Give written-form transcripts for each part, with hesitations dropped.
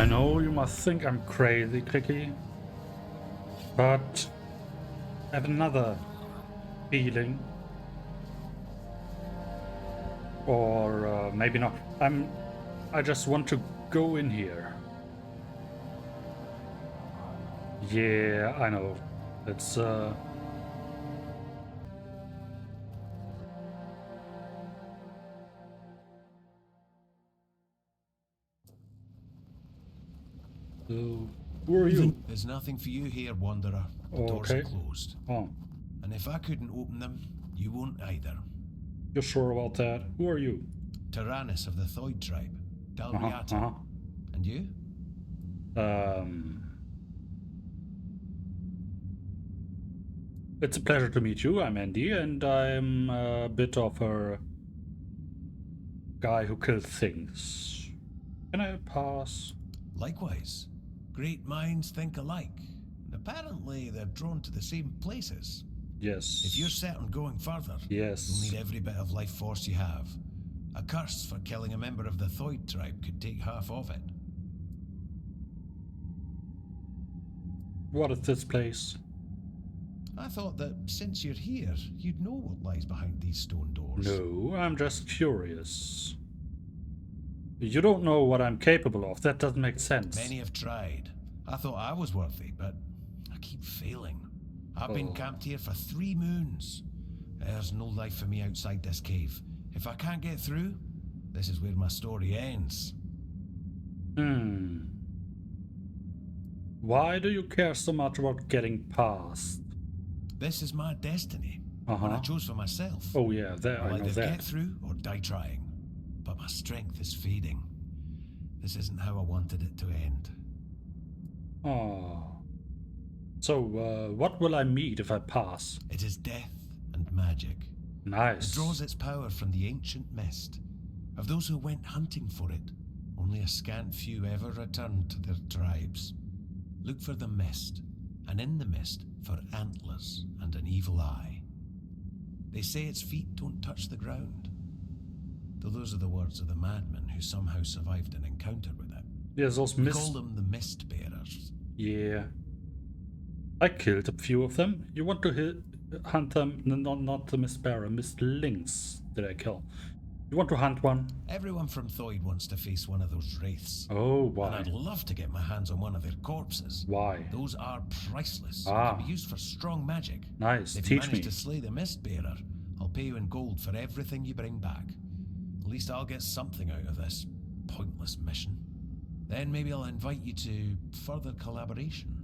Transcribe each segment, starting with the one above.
I know you must think I'm crazy, Cricky, but I have another feeling. Or maybe not. I just want to go in here. Yeah, I know. It's So, who are you? There's nothing for you here, Wanderer. The doors are closed. Oh. And if I couldn't open them, you won't either. You're sure about that? Who are you? Tyrannus of the Thoid tribe. Dalriata. And you? It's a pleasure to meet you. I'm Andy, and I'm a bit of a guy who kills things. Can I pass? Likewise. Great minds think alike. And apparently they're drawn to the same places. Yes. If you're set on going further, yes, you'll need every bit of life force you have. A curse for killing a member of the Thoid tribe could take half of it. What is this place? I thought that since you're here, you'd know what lies behind these stone doors. No, I'm just curious. You don't know what I'm capable of. That doesn't make sense. Many have tried. I thought I was worthy, but I keep failing. I've been camped here for 3 moons. There's no life for me outside this cave. If I can't get through, this is where my story ends. Why do you care so much about getting past? This is my destiny. One I chose for myself. Oh yeah, I know either that. Get through or die trying. But my strength is fading. This isn't how I wanted it to end. Oh. So, what will I meet if I pass? It is death and magic. Nice. It draws its power from the ancient mist. Of those who went hunting for it, only a scant few ever returned to their tribes. Look for the mist, and in the mist for antlers and an evil eye. They say its feet don't touch the ground. Though those are the words of the madman who somehow survived an encounter with it. Yes, those We call them the Mist Bearers. Yeah. I killed a few of them. You want to hunt them? Not the Mist Bearer, Mist Lynx did I kill. You want to hunt one? Everyone from Thoid wants to face one of those wraiths. Oh, why? And I'd love to get my hands on one of their corpses. Why? Those are priceless. Can be used for strong magic. Nice, if teach you manage me. to slay the Mist Bearer, I'll pay you in gold for everything you bring back. At least I'll get something out of this pointless mission. Then maybe I'll invite you to further collaboration.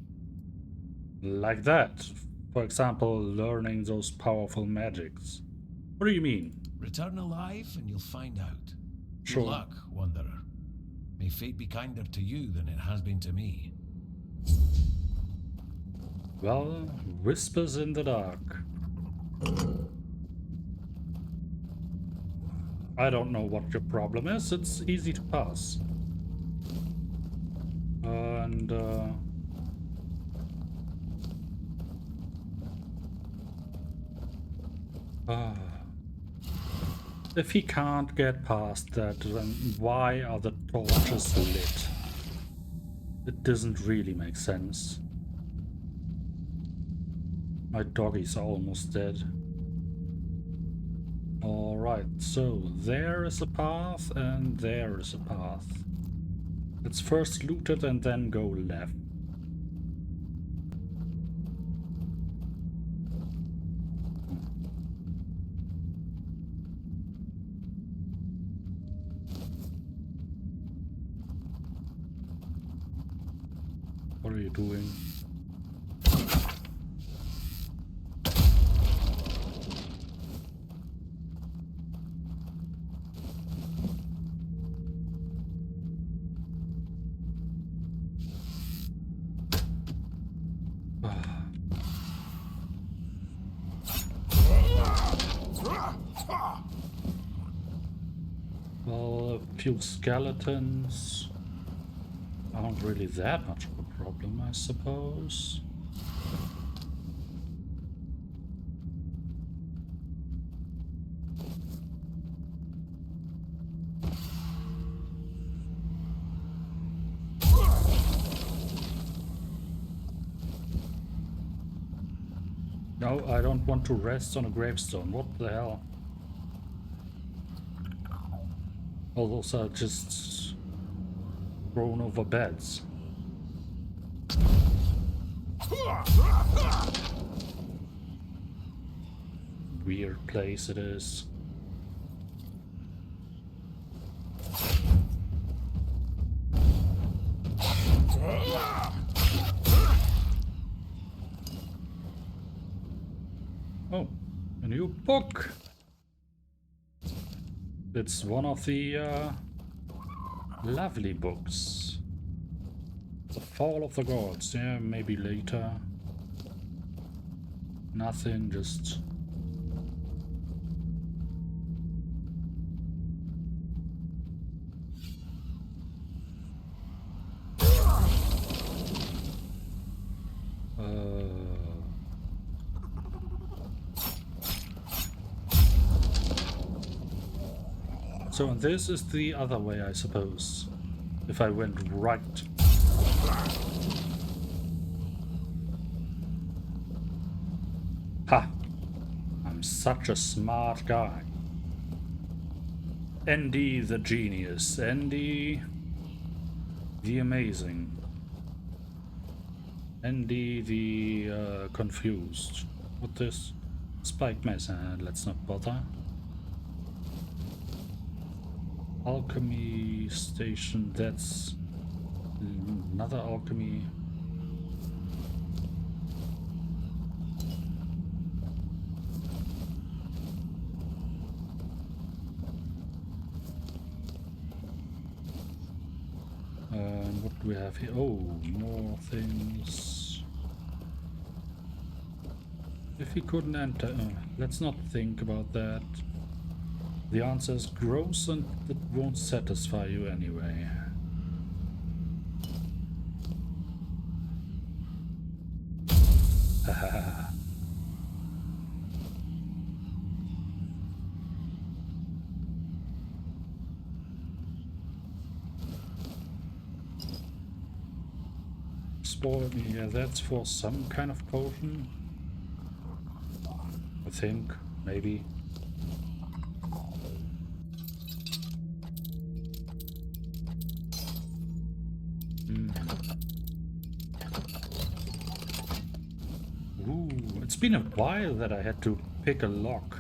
Like that. For example, learning those powerful magics. What do you mean? Return alive and you'll find out. Sure. Good luck, Wanderer. May fate be kinder to you than it has been to me. Well, whispers in the dark. I don't know what your problem is. It's easy to pass. And if he can't get past that, then why are the torches lit? It doesn't really make sense. My doggies are almost dead. Alright, so there is a path and there is a path. Let's first loot it and then go left. What are you doing? Well, a few skeletons aren't really that much of a problem, I suppose. No, I don't want to rest on a gravestone. What the hell? All those are just thrown over beds. Weird place it is. Oh, a new book. It's one of the lovely books. The Fall of the Gods. Yeah, maybe later. Nothing, just... So this is the other way, I suppose. If I went right. Ha! I'm such a smart guy. Andy the genius. Andy the amazing. Andy the confused. What this? Spike mess. Let's not bother. Alchemy station, that's another alchemy. What do we have here? Oh, more things. If we couldn't enter, let's not think about that. The answer is gross and it won't satisfy you anyway. Haha. Spoil me, yeah, that's for some kind of potion. I think, maybe. Ooh, it's been a while that I had to pick a lock.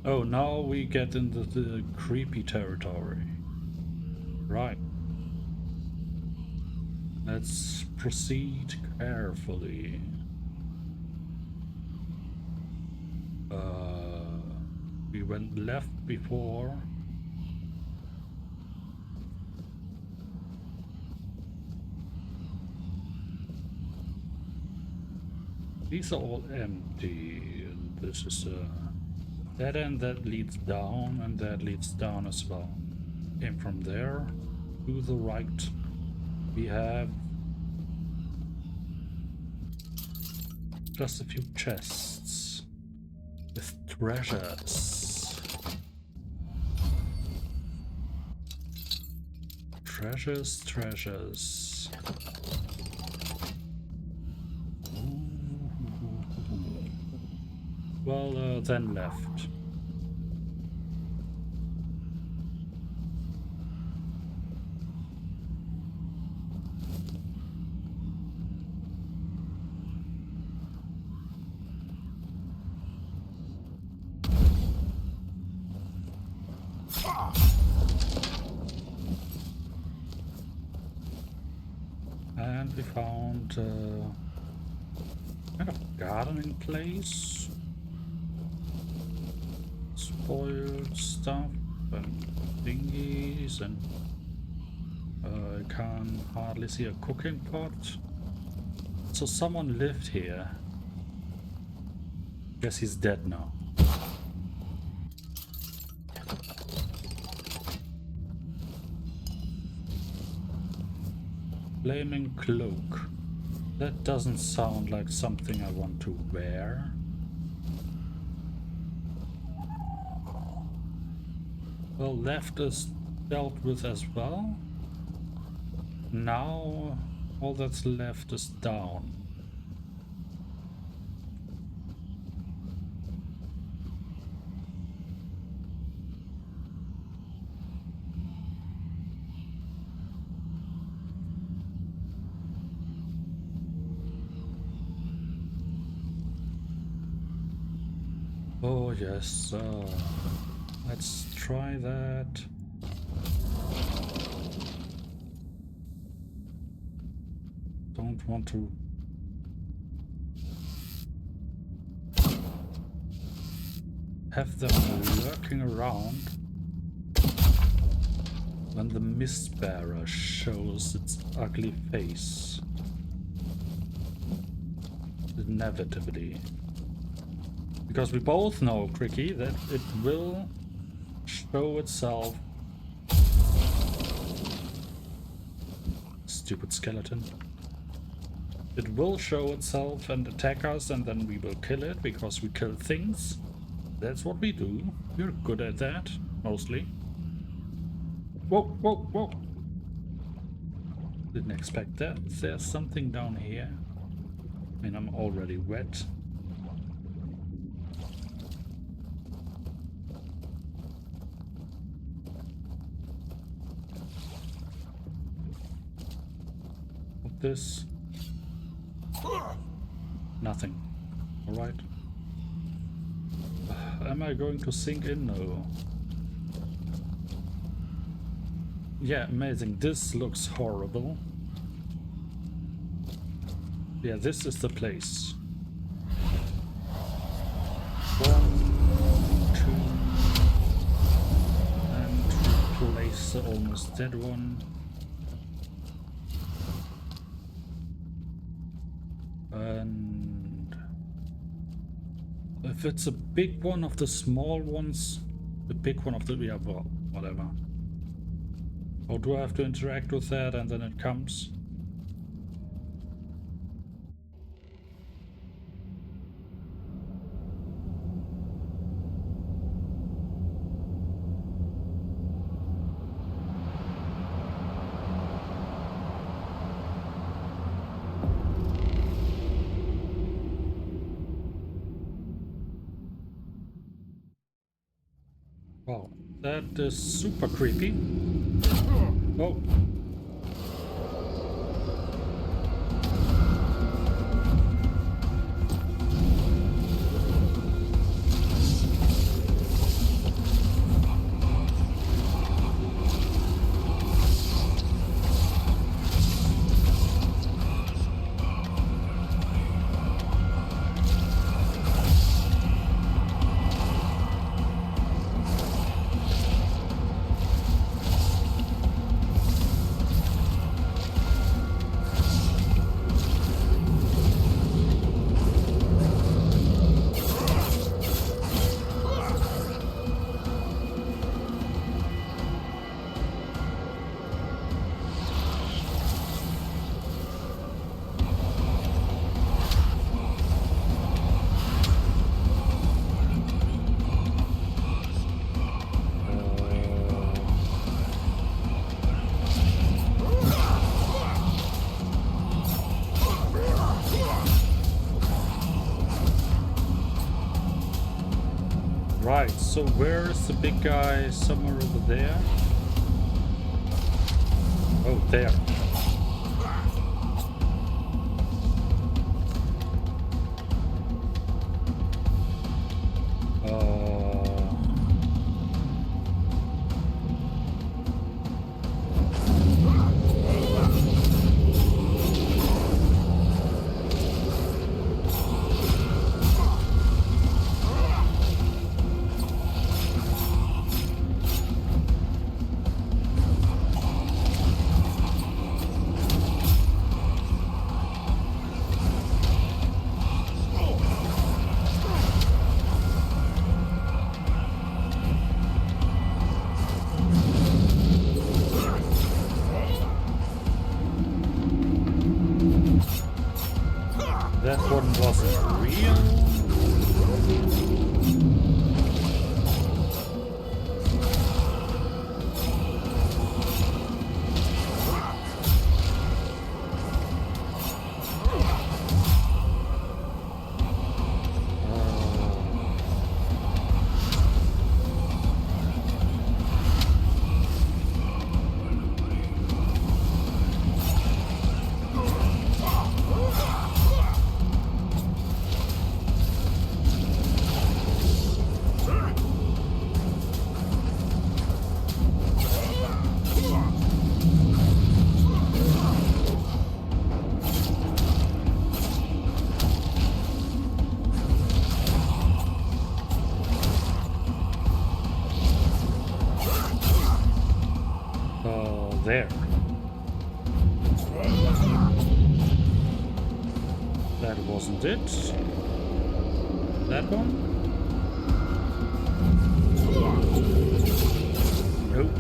Oh, now we get into the creepy territory. Right. Let's proceed carefully. We went left before. These are all empty. And this is a dead end that leads down, and that leads down as well. Came from there to the right. We have just a few chests with treasures. Treasures. Well, then left. And we found kind of gardening place. Spoiled stuff and thingies, and I can hardly see a cooking pot. So someone lived here. Guess he's dead now. Flaming cloak. That doesn't sound like something I want to wear. Well, left is dealt with as well. Now all that's left is down. Oh yes, let's try that. Don't want to have them lurking around when the Mistbearer shows its ugly face. Inevitably. Because we both know, Cricky, that it will show itself. Stupid skeleton. It will show itself and attack us, and then we will kill it because we kill things. That's what we do. We're good at that, mostly. Whoa, whoa, whoa. Didn't expect that. There's something down here. I mean, I'm already wet. This. Nothing. Alright. Am I going to sink in? No. Yeah, amazing. This looks horrible. Yeah, this is the place. 1, 2, and replace the almost dead one. And if it's a big one of the small ones, the big one of the, yeah, well, whatever. Or do I have to interact with that and then it comes? Wow, that is super creepy. Oh. Right, so where is the big guy? Somewhere over there? Oh, there. That one wasn't real. that it? That one? Nope.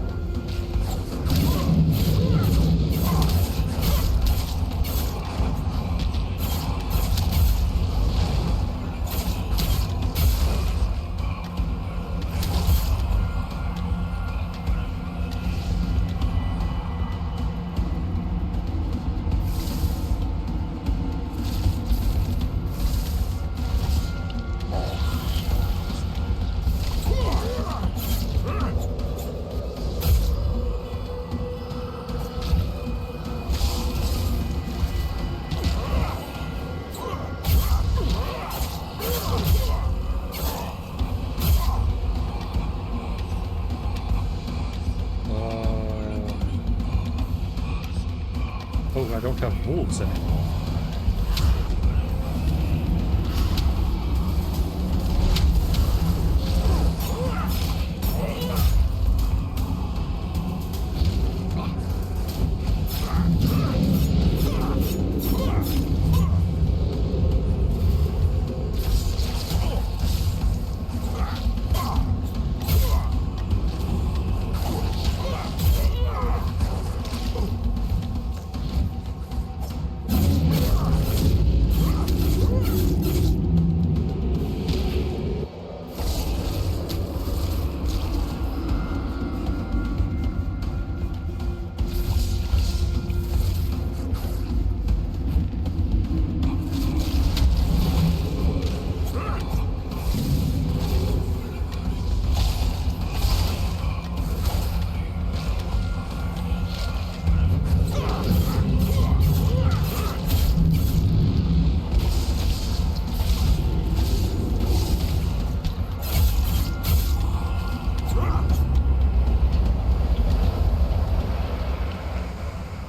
Oh, I don't have wolves anymore.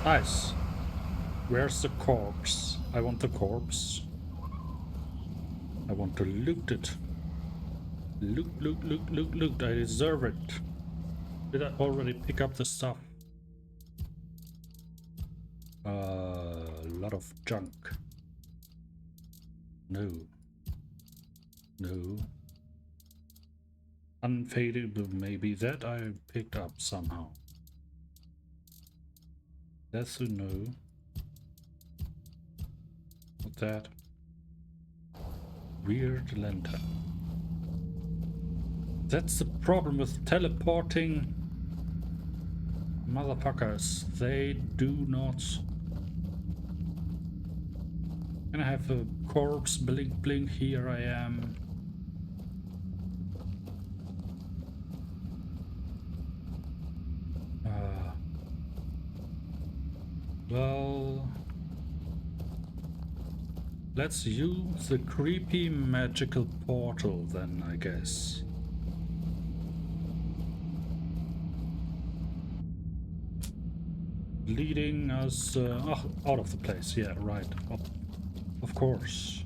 Nice. Where's the corpse? I want the corpse. I want to loot it. Loot, loot, loot, loot, loot. I deserve it. Did I already pick up the stuff? A lot of junk. No. No. Unfadable, maybe that I picked up somehow. That's a no. What's that? Weird lantern. That's the problem with teleporting motherfuckers. They do not. Can I have a corpse? Blink, blink. Here I am. Well, let's use the creepy magical portal then, I guess. Leading us out of the place, yeah, right. Of course.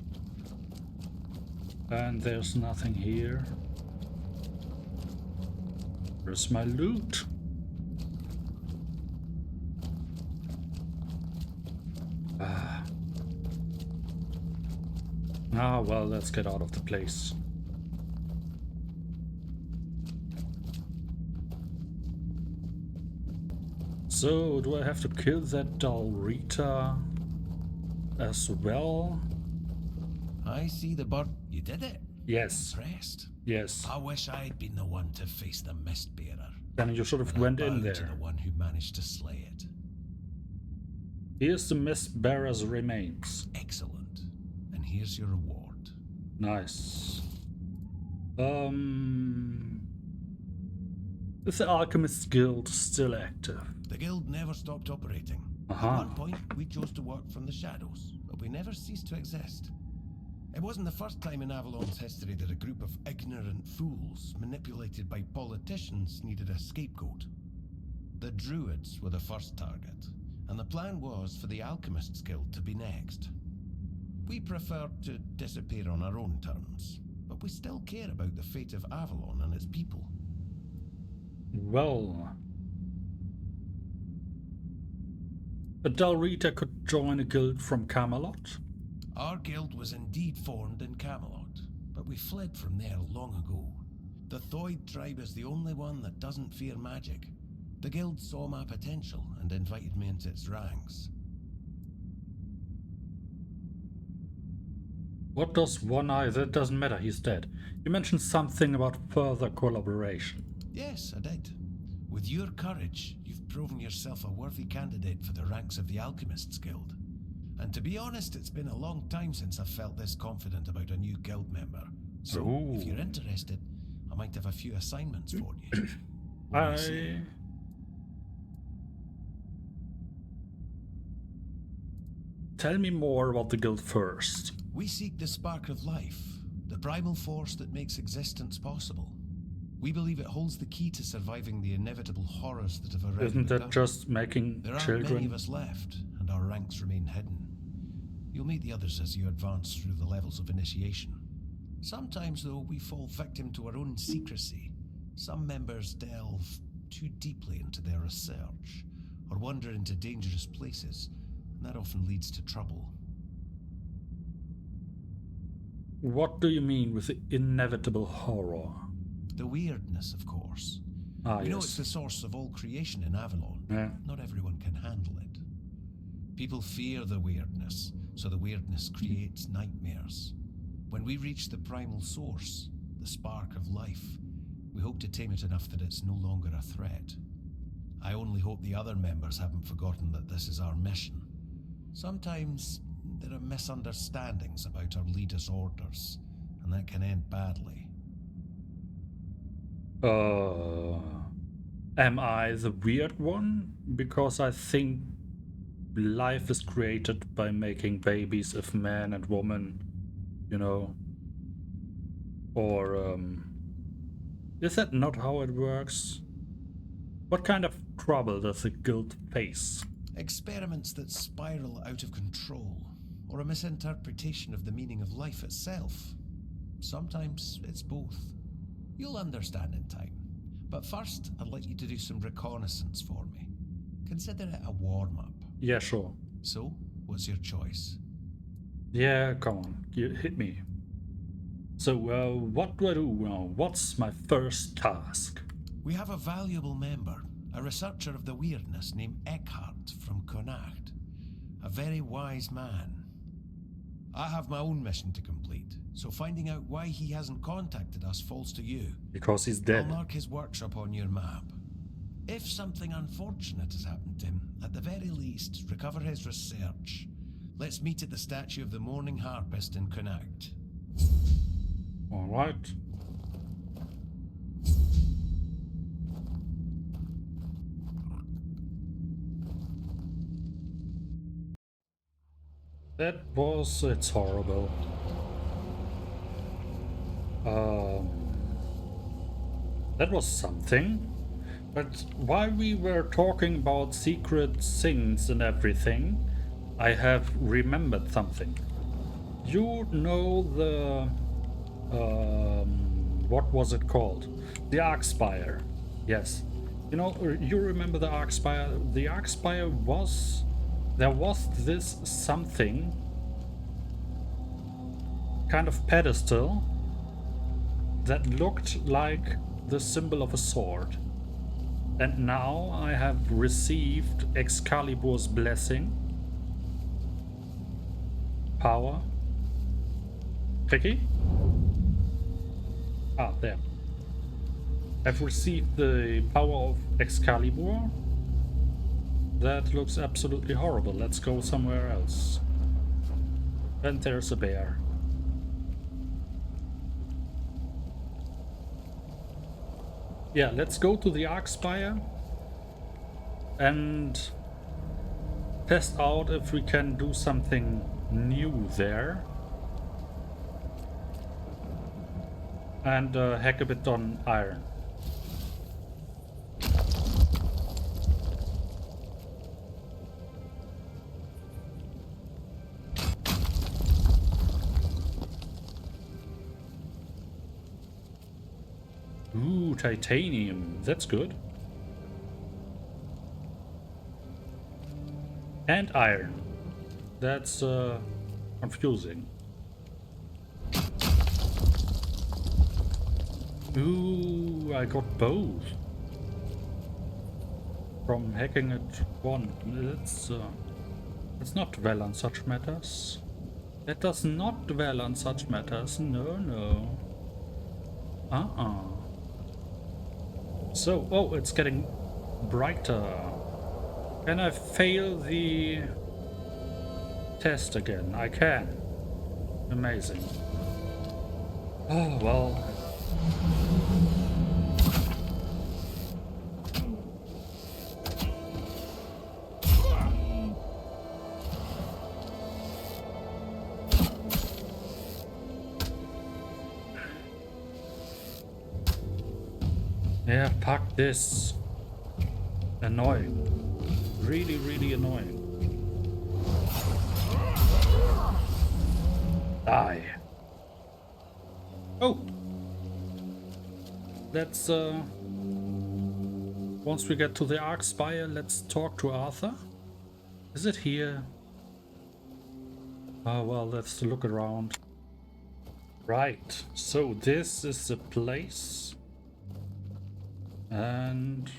And there's nothing here. Where's my loot? Ah, well, let's get out of the place. So, do I have to kill that Dalrita as well? I see the bird. You did it? Yes. Impressed. Yes. I wish I'd been the one to face the mist bearer. Then you should have And I went in bow there. to the one who managed to slay it. Here's the mist bearer's remains. Excellent. And here's your reward. Nice. Is the Alchemist's Guild still active? The guild never stopped operating. Uh-huh. At one point, we chose to work from the shadows, but we never ceased to exist. It wasn't the first time in Avalon's history that a group of ignorant fools, manipulated by politicians, needed a scapegoat. The Druids were the first target, and the plan was for the Alchemist's Guild to be next. We preferred to disappear on our own terms, but we still care about the fate of Avalon and its people. Well, a Dalrita could join a guild from Camelot. Our guild was indeed formed in Camelot, but we fled from there long ago. The Thoid tribe is the only one that doesn't fear magic. The guild saw my potential and invited me into its ranks. What does One Eye? That doesn't matter, he's dead. You mentioned something about further collaboration. Yes, I did. With your courage, you've proven yourself a worthy candidate for the ranks of the Alchemists Guild. And to be honest, it's been a long time since I've felt this confident about a new guild member. So, if you're interested, I might have a few assignments for you. What do you say? Tell me more about the guild first. We seek the spark of life, the primal force that makes existence possible. We believe it holds the key to surviving the inevitable horrors that have already Isn't that begun. just making There aren't children? many of us left, and our ranks remain hidden. You'll meet the others as you advance through the levels of initiation. Sometimes, though, we fall victim to our own secrecy. Some members delve too deeply into their research, or wander into dangerous places, and that often leads to trouble. What do you mean with the inevitable horror? The weirdness, of course. Ah, We know yes. it's the source of all creation in Avalon. Yeah. Not everyone can handle it. People fear the weirdness, so the weirdness creates nightmares. When we reach the primal source, the spark of life, we hope to tame it enough that it's no longer a threat. I only hope the other members haven't forgotten that this is our mission. Sometimes there are misunderstandings about our leader's orders, and that can end badly. Am I the weird one? Because I think life is created by making babies of man and woman, you know. Or, is that not how it works? What kind of trouble does the guild face? Experiments that spiral out of control, or a misinterpretation of the meaning of life itself. Sometimes it's both. You'll understand in time. But first, I'd like you to do some reconnaissance for me. Consider it a warm-up. Yeah, sure. So, what's your choice? Yeah, come on, you hit me. So, what do I do? What's my first task? We have a valuable member, a researcher of the weirdness named Eckhart from Connacht. A very wise man. I have my own mission to complete, so finding out why he hasn't contacted us falls to you. Because he's I'll dead. mark his workshop on your map. If something unfortunate has happened to him, at the very least, recover his research. Let's meet at the statue of the Morning Harpist in Connacht. Alright. It's horrible. That was something. But while we were talking about secret things and everything, I have remembered something. You know the... what was it called? The Arkspire. Yes. You know, you remember the Arkspire? The Arkspire was... There was this something, kind of pedestal, that looked like the symbol of a sword. And now I have received Excalibur's blessing. Power. Tricky? Ah, there. I've received the power of Excalibur. That looks absolutely horrible. Let's go somewhere else. And there's a bear. Yeah, let's go to the Arkspire and test out if we can do something new there. And hack a bit on iron. Ooh, titanium. That's good. And iron. That's confusing. Ooh, I got both from hacking it one. Let's not dwell on such matters. Let us not dwell on such matters. No, no. So, oh, it's getting brighter. Can I fail the test again? I can. Amazing. Oh, well. Yeah, fuck this. Annoying. Really, really annoying. Die. Oh! Let's, once we get to the Ark Spire, let's talk to Arthur. Is it here? Oh, well, let's look around. Right, so this is the place. And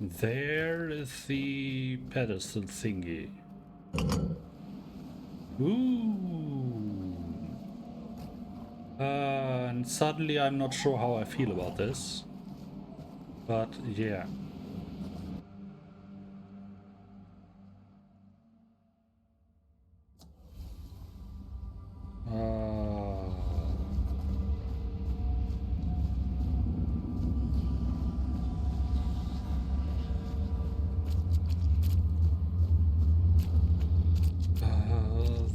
there is the pedestal thingy. Ooh. And suddenly I'm not sure how I feel about this. But yeah.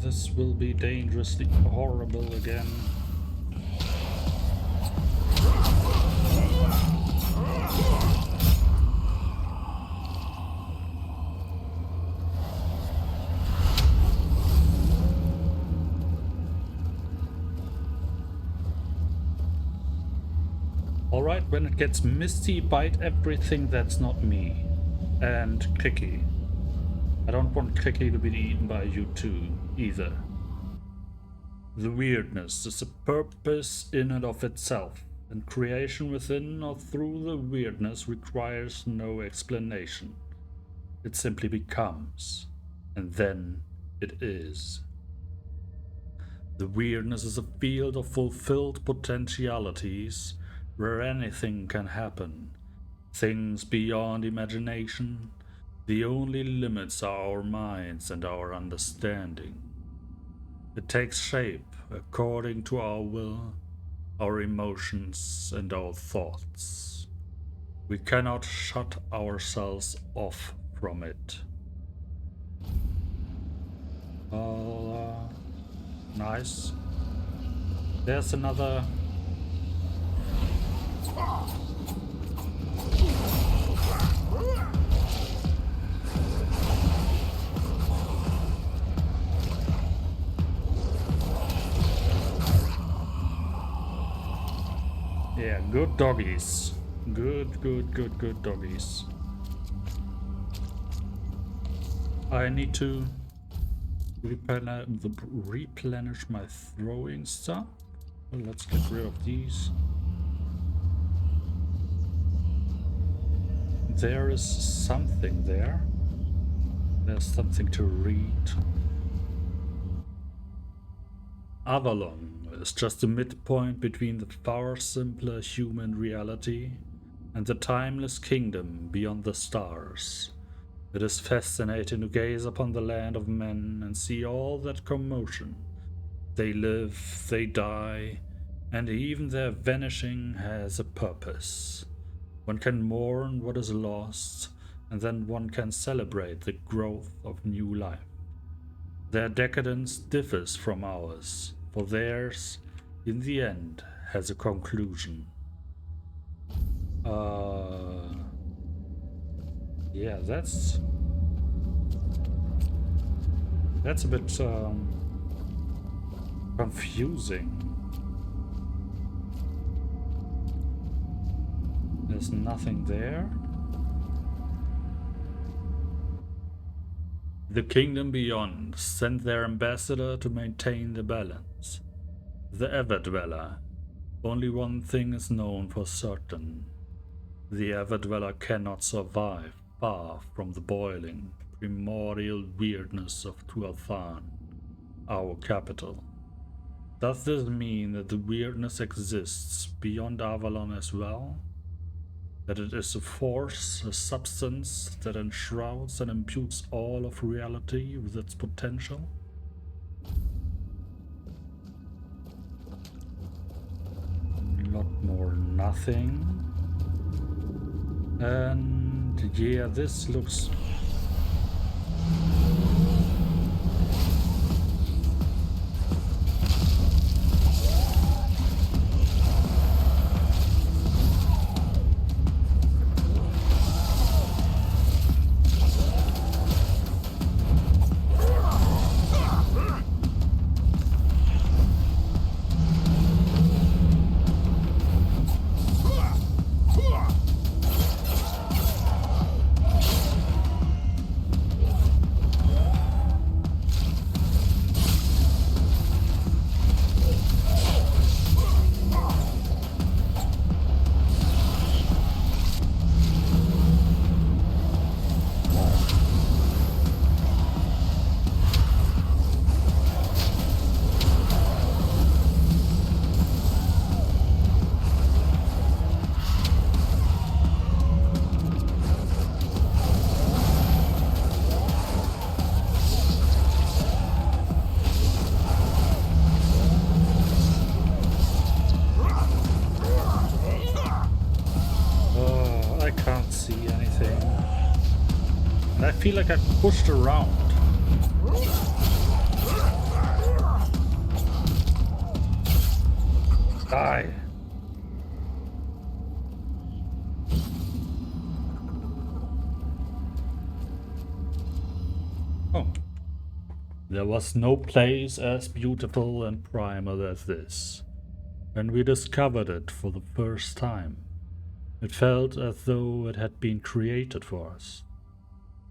This will be dangerously horrible again. Alright, when it gets misty, bite everything that's not me. And Clicky. I don't want Clicky to be eaten by you too, either. The weirdness is a purpose in and of itself, and creation within or through the weirdness requires no explanation. It simply becomes, and then it is. The weirdness is a field of fulfilled potentialities where anything can happen, things beyond imagination. The only limits are our minds and our understanding. It takes shape according to our will, our emotions, and our thoughts. We cannot shut ourselves off from it. Nice. There's another. Yeah, good doggies. Good doggies. I need to replenish my throwing stuff. Well, let's get rid of these. There is something there. There's something to read. Avalon is just a midpoint between the far simpler human reality and the timeless kingdom beyond the stars. It is fascinating to gaze upon the land of men and see all that commotion. They live, they die, and even their vanishing has a purpose. One can mourn what is lost, and then one can celebrate the growth of new life. Their decadence differs from ours, for theirs, in the end, has a conclusion. Yeah, that's a bit confusing. There's nothing there. The kingdom beyond sent their ambassador to maintain the balance. The Everdweller. Only one thing is known for certain. The Everdweller cannot survive far from the boiling, primordial weirdness of Tuathan, our capital. Does this mean that the weirdness exists beyond Avalon as well? That it is a force, a substance that enshrouds and imputes all of reality with its potential? A lot more nothing. And yeah, this looks... I can't see anything. And I feel like I pushed around. Die. Oh. There was no place as beautiful and primal as this. When we discovered it for the first time, it felt as though it had been created for us.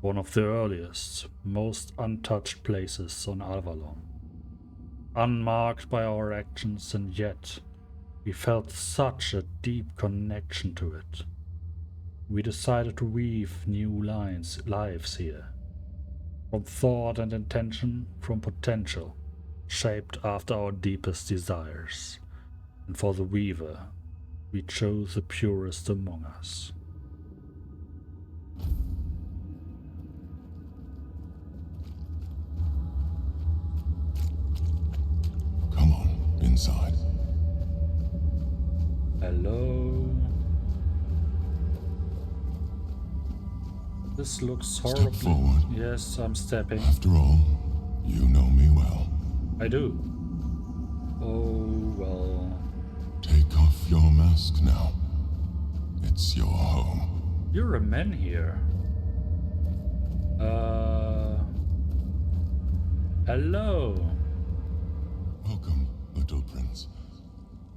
One of the earliest, most untouched places on Avalon. Unmarked by our actions, and yet we felt such a deep connection to it. We decided to weave new lives here. From thought and intention, from potential, shaped after our deepest desires. And for the Weaver, we chose the purest among us. Come on, inside. Hello? This looks horrible. Step forward. Yes, I'm stepping. After all, you know me well. I do. Oh, well. Take off your mask now. It's your home. You're a man here. Hello. Welcome, little prince.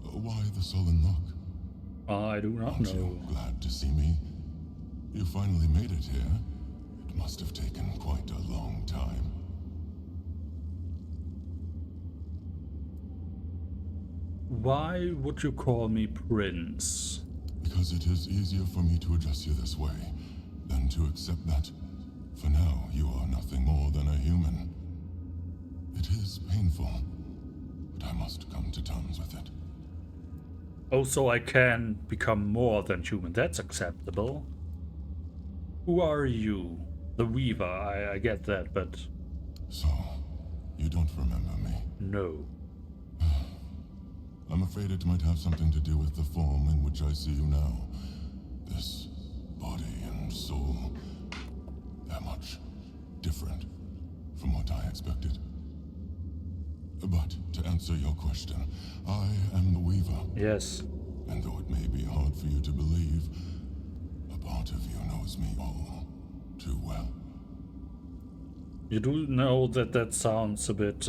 Why the sullen look? I do not Aren't know. you glad to see me? You finally made it here. It must have taken quite a long time. Why would you call me Prince? Because it is easier for me to address you this way than to accept that, for now, you are nothing more than a human. It is painful, but I must come to terms with it. Oh, so I can become more than human. That's acceptable. Who are you? The Weaver, I get that, but... So, you don't remember me? no. I'm afraid it might have something to do with the form in which I see you now. This body and soul, they're much different from what I expected. But to answer your question, I am the Weaver. Yes. And though it may be hard for you to believe, a part of you knows me all too well. You do know that that sounds a bit,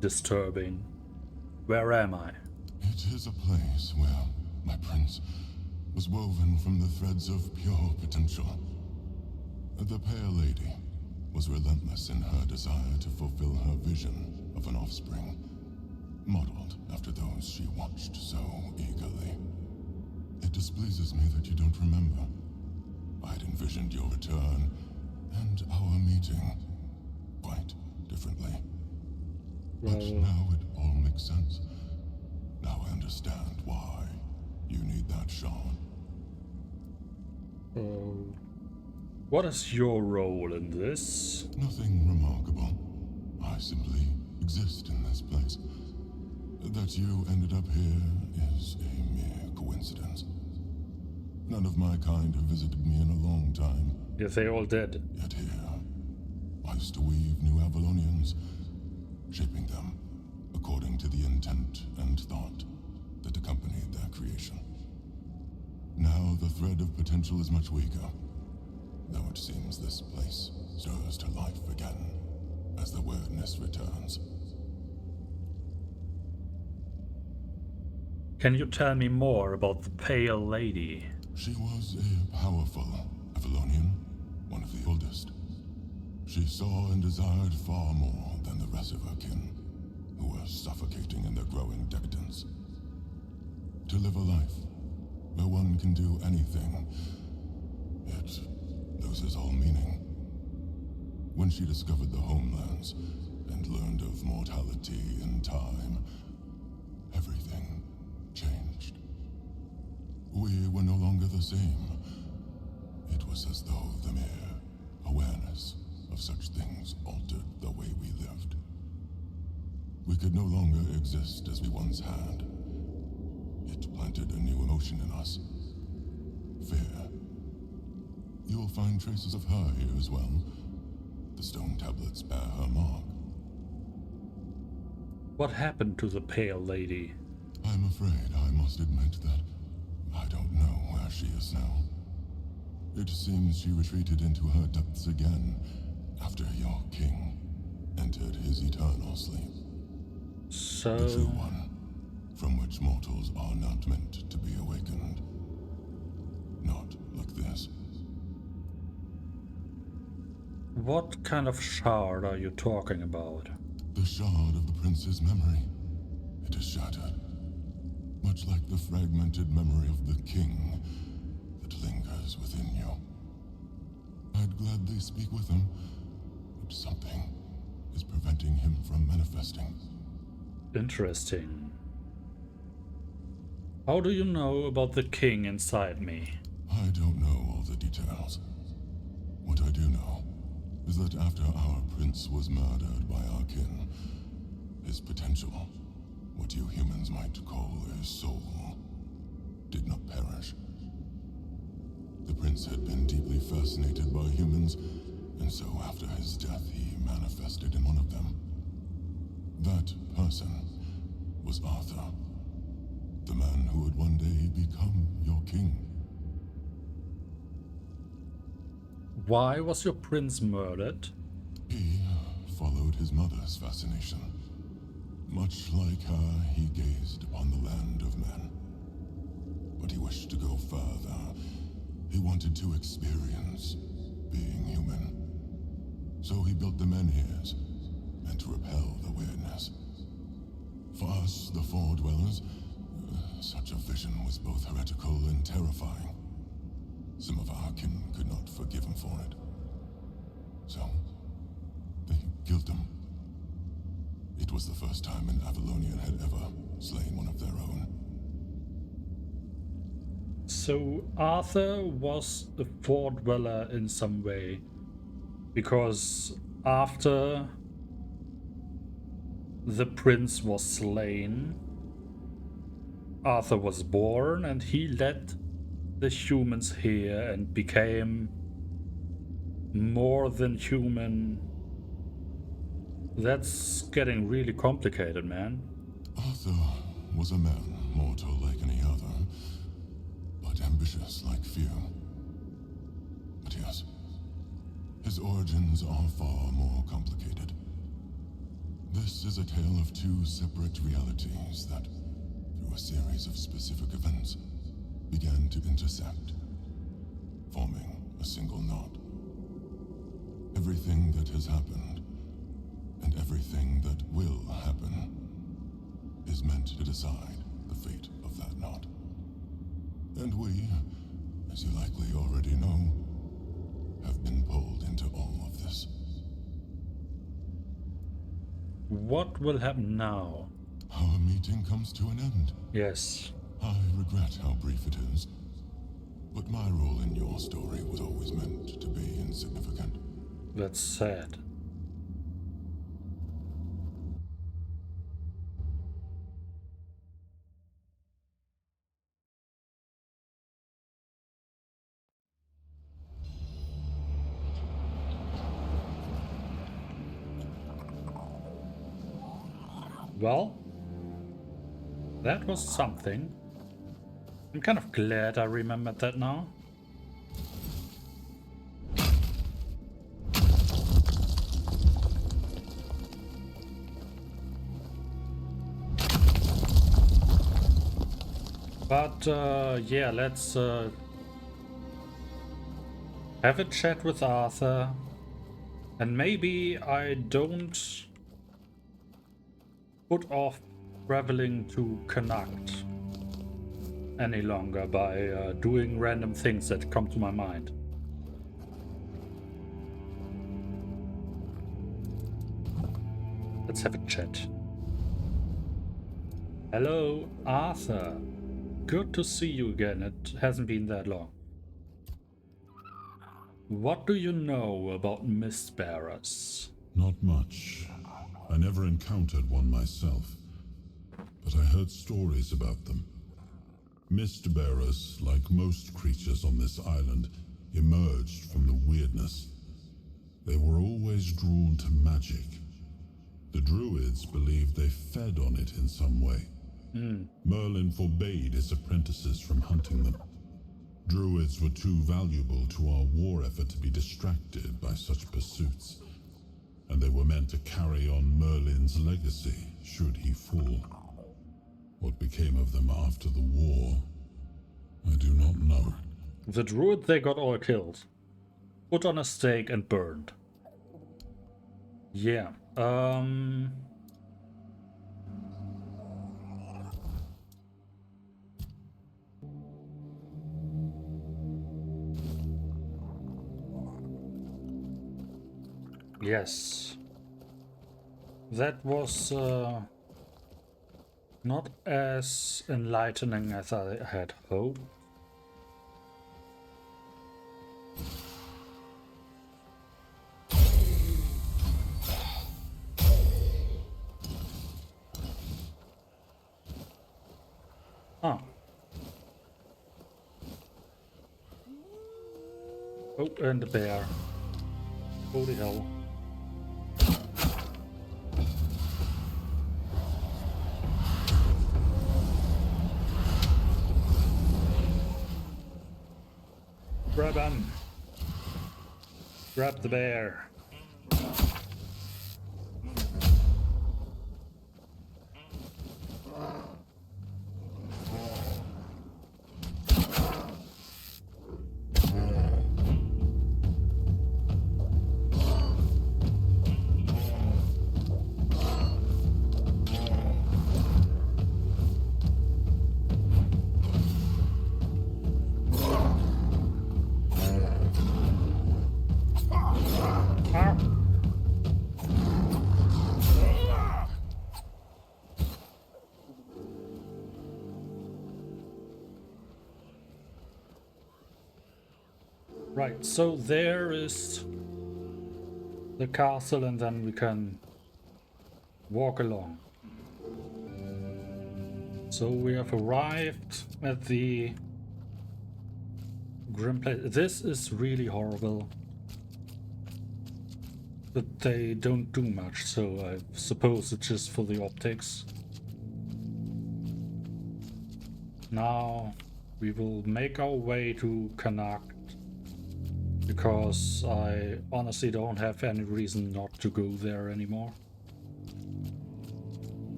disturbing. Where am I? It is a place where my prince was woven from the threads of pure potential. The Pale Lady was relentless in her desire to fulfill her vision of an offspring, modeled after those she watched so eagerly. It displeases me that you don't remember. I'd envisioned your return and our meeting quite differently. But now it all makes sense. Now I understand why you need that shard. What is your role in this? Nothing remarkable. I simply exist in this place. That you ended up here is a mere coincidence. None of my kind have visited me in a long time. Yeah, they all dead. Yet here, I used to weave new Avalonians, shaping them according to the intent and thought that accompanied their creation. Now the thread of potential is much weaker, though it seems this place stirs to life again as the weirdness returns. Can you tell me more about the Pale Lady? She was a powerful Avalonian, one of the oldest. She saw and desired far more than the rest of her kin, who were suffocating in their growing decadence. To live a life where one can do anything, it loses all meaning. When she discovered the homelands and learned of mortality in time, everything changed. We were no longer the same. It was as though the mere awareness of such things altered the way we lived. We could no longer exist as we once had. It planted a new emotion in us. Fear. You'll find traces of her here as well. The stone tablets bear her mark. What happened to the Pale Lady? I'm afraid I must admit that I don't know where she is now. It seems she retreated into her depths again after your king entered his eternal sleep. So... The true one, from which mortals are not meant to be awakened. Not like this. What kind of shard are you talking about? The shard of the prince's memory. It is shattered. Much like the fragmented memory of the king that lingers within you. I'd gladly speak with him, but something is preventing him from manifesting. Interesting. How do you know about the king inside me? I don't know all the details. What I do know is that after our prince was murdered by our kin, his potential, what you humans might call a soul, did not perish. The prince had been deeply fascinated by humans, and so after his death he manifested in one of them. That person was Arthur, the man who would one day become your king. Why was your prince murdered? He followed his mother's fascination. Much like her, he gazed upon the land of men. But he wished to go further. He wanted to experience being human. So he built the menhirs, meant to repel the weirdness. For us, the Four Dwellers, such a vision was both heretical and terrifying. Some of our kin could not forgive him for it. So, they killed him. It was the first time an Avalonian had ever slain one of their own. So Arthur was the Four Dweller in some way, because after the prince was slain, Arthur was born and he led the humans here and became more than human. That's getting really complicated, man. Arthur was a man, mortal like any other, but ambitious like few. But yes, his origins are far more complicated. This is a tale of two separate realities that, through a series of specific events, began to intersect, forming a single knot. Everything that has happened, and everything that will happen, is meant to decide the fate of that knot. And we, as you likely already know, have been pulled into all of this. What will happen now? Our meeting comes to an end. Yes. I regret how brief it is, but my role in your story was always meant to be insignificant. That's sad. Well, that was something. I'm kind of glad I remembered that now. But yeah, let's have a chat with Arthur. And maybe I don't put off traveling to Connacht any longer by doing random things that come to my mind. Let's have a chat. Hello, Arthur. Good to see you again. It hasn't been that long. What do you know about mist bearers? Not much. I never encountered one myself, but I heard stories about them. Mist bearers, like most creatures on this island, emerged from the weirdness. They were always drawn to magic. The druids believed they fed on it in some way. Merlin forbade his apprentices from hunting them. Druids were too valuable to our war effort to be distracted by such pursuits, and they were meant to carry on Merlin's legacy should he fall. What became of them after the war, I do not know. The druid, they got all killed. Put on a stake and burned. Yeah, yes. That was not as enlightening as I had hoped. Ah. Oh, and the bear. Holy hell. Grab him. Grab the bear. Right, so there is the castle, and then we can walk along. So we have arrived at the grim place. This is really horrible, but they don't do much, so I suppose it's just for the optics. Now we will make our way to Connacht, because I honestly don't have any reason not to go there anymore.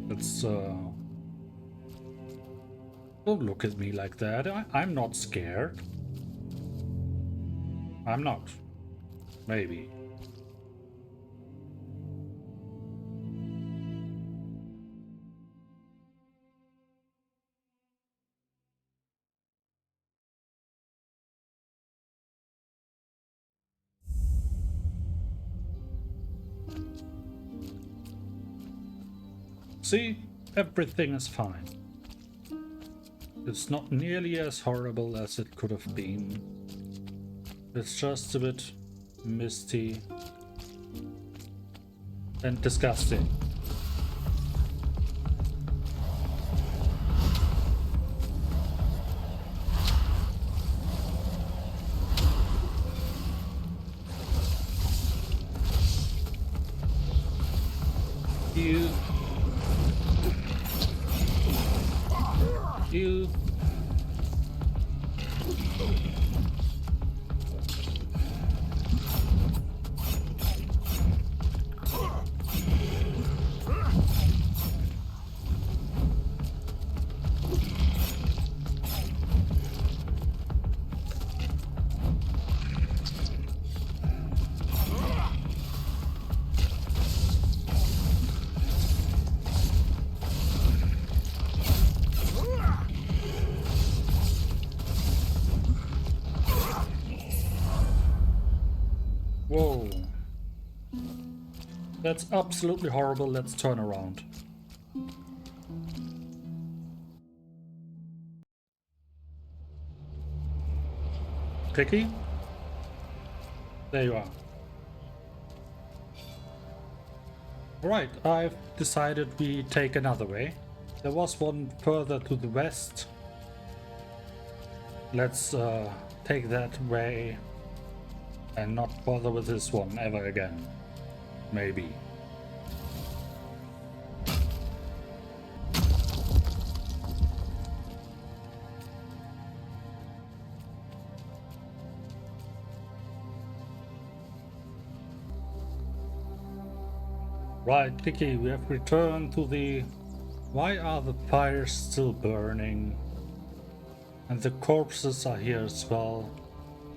It's don't look at me like that. I'm not scared. I'm not. Maybe. See? Everything is fine. It's not nearly as horrible as it could have been. It's just a bit misty and disgusting. You. Whoa. That's absolutely horrible. Let's turn around. Clicky? There you are. Alright, I've decided we take another way. There was one further to the west. Let's take that way and not bother with this one ever again. Maybe. Right, Kiki, we have returned to the... Why are the fires still burning? And the corpses are here as well.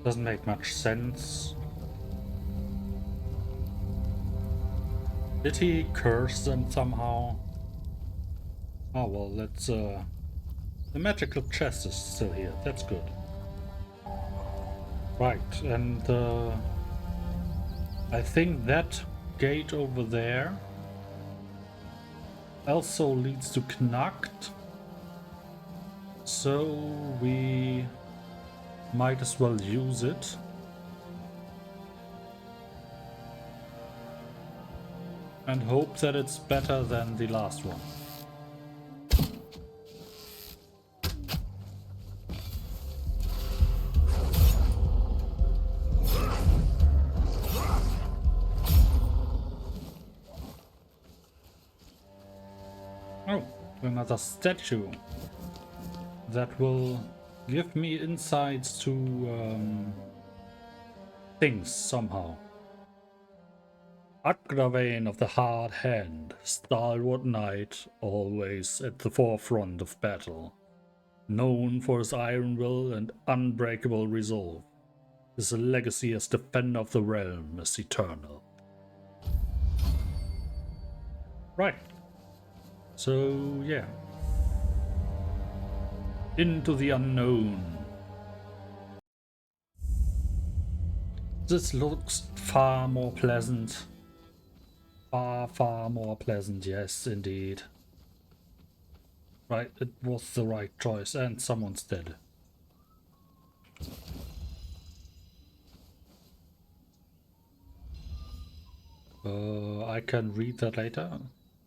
Doesn't make much sense. Did he curse them somehow? Oh well, let's the magical chest is still here, that's good. Right, and I think that gate over there also leads to Knacht. So we might as well use it. And hope that it's better than the last one. Oh, another statue that will give me insights to things somehow. Avalon of the hard hand, stalwart knight, always at the forefront of battle. Known for his iron will and unbreakable resolve, his legacy as defender of the realm is eternal. Right. So, yeah. Into the unknown. This looks far more pleasant. Far more pleasant, yes, indeed. Right, it was the right choice, and someone's dead. I can read that later.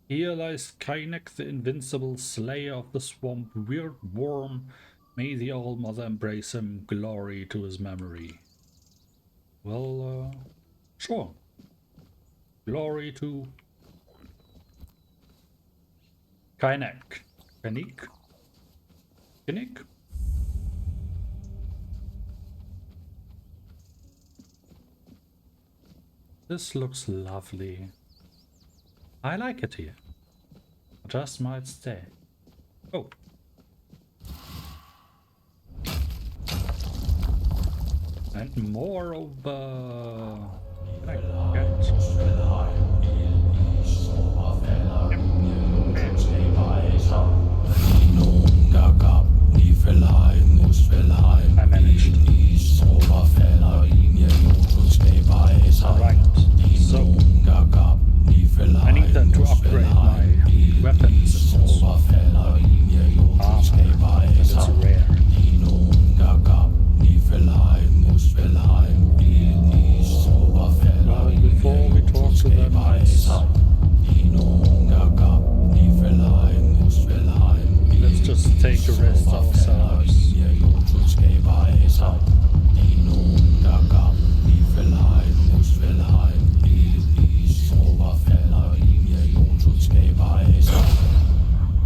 Here lies Kainek, the invincible slayer of the swamp, weird worm. May the All-Mother embrace him, glory to his memory. Well, sure. Glory to Kainek. Kainek? This looks lovely. I like it here. I just might stay. Oh. And moreover... Can I get...